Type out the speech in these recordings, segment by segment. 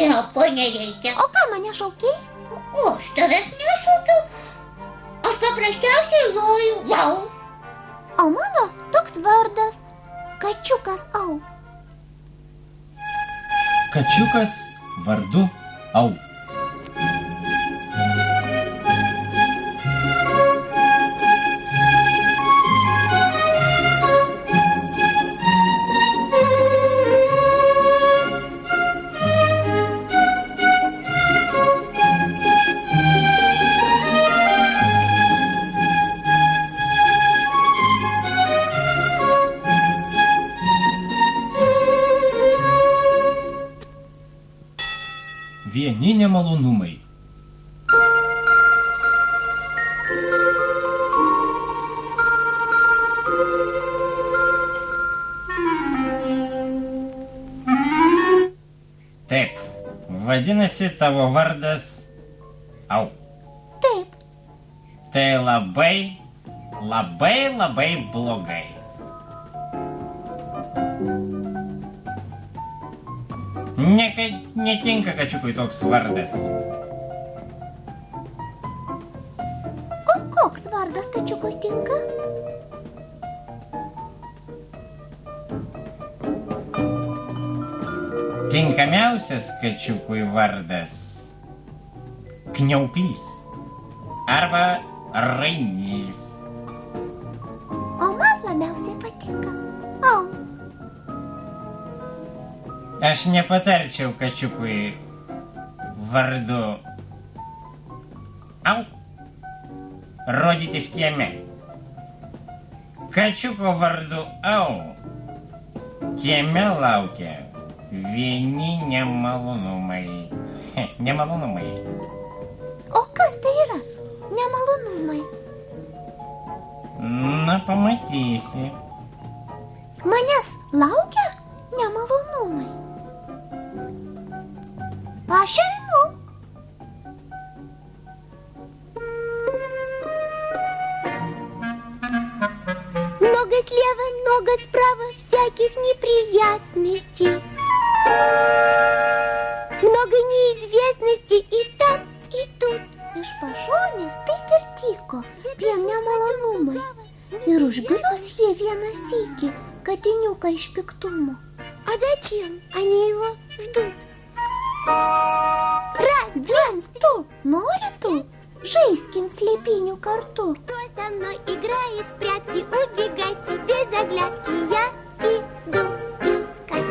Nieko nereikia. O ką mane šaukei? O aš tavęs nešaukiau. Aš paprasčiausiai loju. Lau. O mano toks vardas. Kačiukas Au. Kačiukas vardu Au. Vieni nemalonumai. Taip, vadinasi tavo vardas Au. Taip. Tai labai blogai. Netinka kačiukui toks vardas. O koks vardas kačiukui tinka? Tinkamiausias kačiukui vardas Kniauklys arba Rainys. O man labiausiai patinka Au. Aš nepatarčiau kačiukui vardu Au rodytis kieme. Kačiuko vardu Au kieme laukia vieni nemalonumai. Nemalonumai. O kas tai yra nemalonumai? Na, pamatysi. Manęs laukia nemalonumai. Aš einu. Нога слева, нога справа, всяких неприятностей. Много неизвестностей и там, и тут. Iš pašonės taip ir tyko prie nemalonumai. Ir užgrius jie vieną sykį katiniuką iš piktumo. А зачем они его ждут? Раз, viens, tu, nori tu? Žaiskim slėpynių kartu. Кто со мной играет в прятки, убегайте без оглядки. Я иду искать.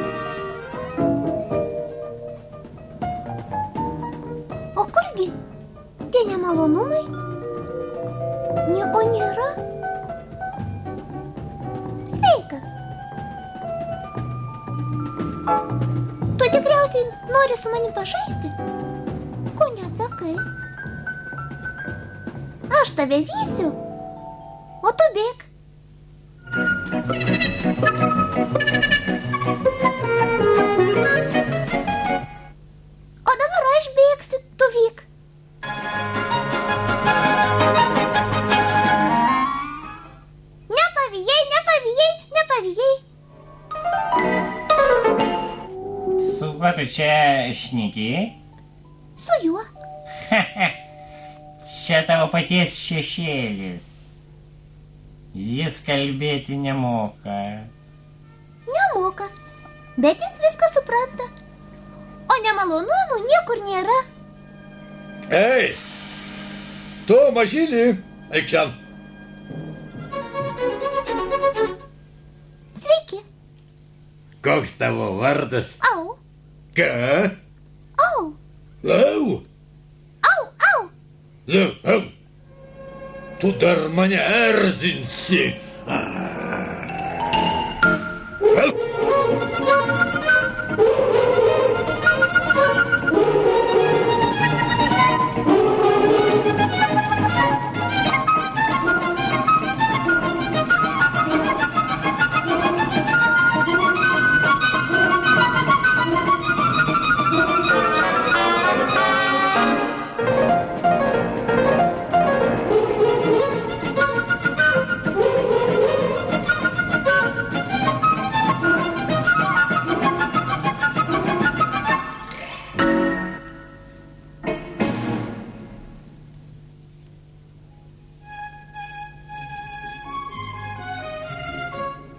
O kurgi tie nemalonumai? Nieko nėra. Sveikas. Tu tikriausiai nori su manim pažaisti? Ko neatsakai? Aš tave vysiu, o tu bėk. O dabar aš bėgsiu, tu vyk. Nepavijai. Su kuo tu čia šneki? Su juo. Čia tavo paties šešėlis. Jis kalbėti nemoka. Nemoka, bet jis viską supranta. O nemalonumų niekur nėra. Ei, tu mažylį, eik čia. Sveiki. Koks tavo vardas? Au. Ką? Au. Lau. Au. Tu dar mane erzinsi.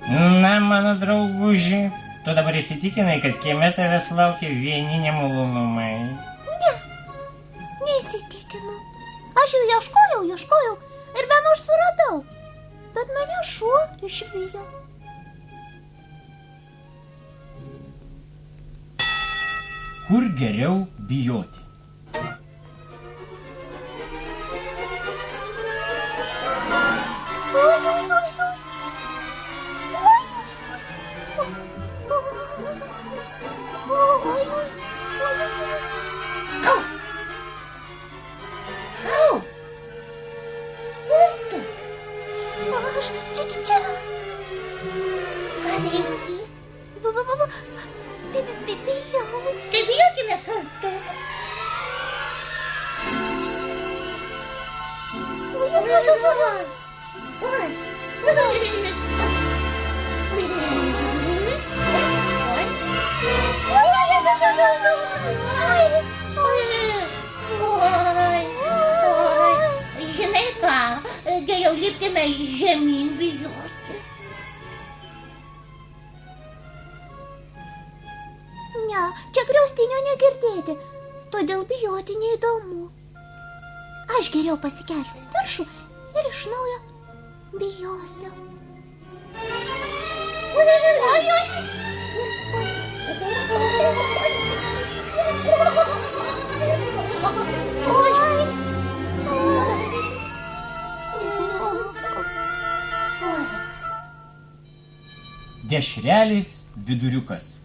Na, mano drauguži, tu dabar įsitikinai, kad kieme tavęs laukia vieni nemalonumai. Neįsitikinau. Aš jau ieškojau ir vienur suradau. Bet mane šuo išvijo. Kur geriau bijoti? Au! Au! Kur tu? Aš čia. Ką veiki? Bijau. Tai bijokime kartu. Oi. Žinai ką, geriau lipkime žemyn bijoti. Ne, čia griaustinio negirdėti, todėl bijoti neįdomu. Aš geriau pasikelsiu į viršų ir iš naujo bijosiu. Dešrelis viduriukas.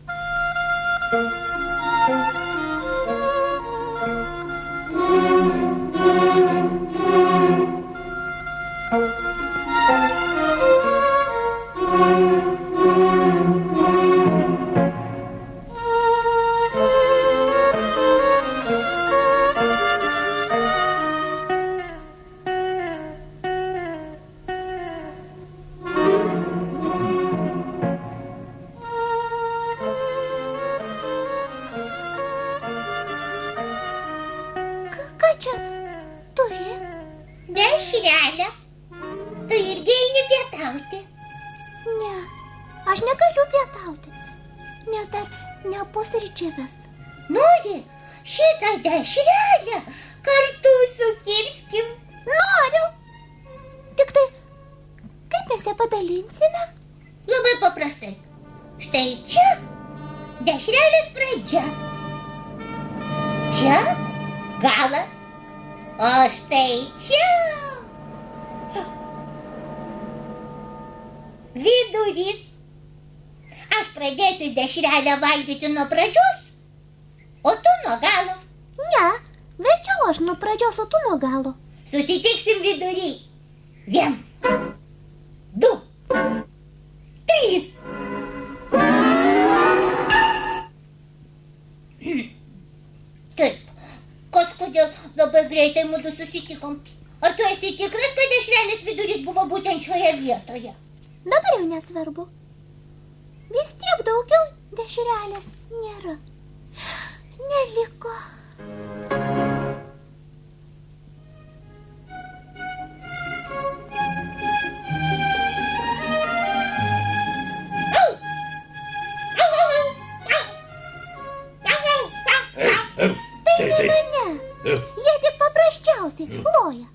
Ką čia turi? Dešrelė, tu irgi eini pietauti. Ne, aš negaliu pietauti, nes dar nepusryčiavęs. Nori šitą dešrelę kartu sukirskim? Noriu. Tik tai, kaip mes ją padalinsime? Labai paprastai. Štai čia dešrelės pradžia. Čia galas. O štai čia vidurys. Aš pradėsiu dešrelę valgyti nuo pradžios, o tu nuo galo. Ne, verčiau aš nuo pradžios, o tu nuo galo. Susitiksim vidury. 1, 2, 3. Taip, kažkodėl labai greitai mudu susitikom. Ar tu esi tikras, kad dešrelės vidurys buvo būtent šioje vietoje? Dabar jau nesvarbu. Vis tiek daugiau dešrelės nėra. Neliko. Au! Au, au, au! Au! Au, au, au, au! Tai ne mane. Jie tik paprasčiausiai loja.